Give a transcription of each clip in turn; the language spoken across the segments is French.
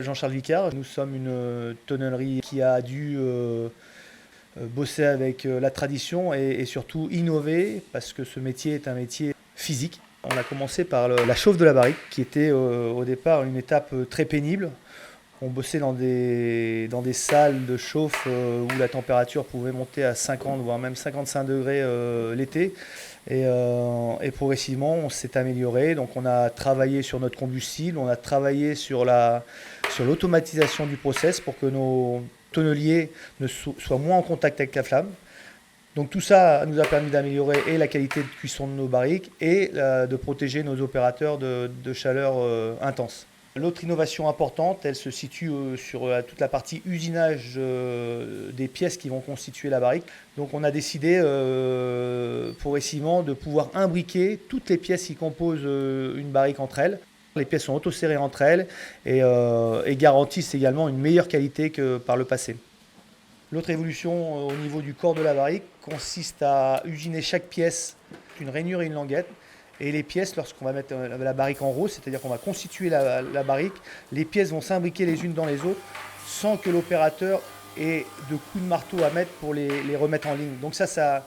Jean-Charles Vicard, nous sommes une tonnellerie qui a dû bosser avec la tradition et surtout innover parce que ce métier est un métier physique. On a commencé par la chauffe de la barrique qui était au départ une étape très pénible. On bossait dans des salles de chauffe où la température pouvait monter à 50 voire même 55 degrés l'été. Et progressivement, on s'est amélioré. Donc, on a travaillé sur notre combustible, on a travaillé sur l'automatisation du process pour que nos tonneliers soient moins en contact avec la flamme. Donc tout ça nous a permis d'améliorer et la qualité de cuisson de nos barriques et de protéger nos opérateurs de chaleur intense. L'autre innovation importante, elle se situe sur toute la partie usinage des pièces qui vont constituer la barrique. Donc on a décidé progressivement de pouvoir imbriquer toutes les pièces qui composent une barrique entre elles. Les pièces sont auto-serrées entre elles et garantissent également une meilleure qualité que par le passé. L'autre évolution au niveau du corps de la barrique consiste à usiner chaque pièce une rainure et une languette. Et les pièces, lorsqu'on va mettre la barrique en rose, c'est-à-dire qu'on va constituer la barrique, les pièces vont s'imbriquer les unes dans les autres sans que l'opérateur ait de coups de marteau à mettre pour les remettre en ligne. Donc ça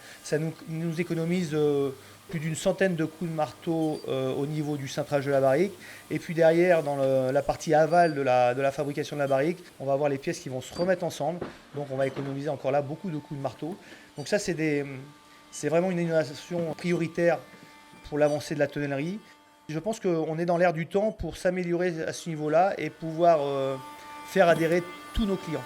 nous économise plus d'une centaine de coups de marteau au niveau du cintrage de la barrique. Et puis derrière, dans la partie aval de la fabrication de la barrique, on va avoir les pièces qui vont se remettre ensemble. Donc on va économiser encore là beaucoup de coups de marteau. Donc ça, c'est vraiment une innovation prioritaire pour l'avancée de la tonnellerie. Je pense qu'on est dans l'ère du temps pour s'améliorer à ce niveau-là et pouvoir faire adhérer tous nos clients.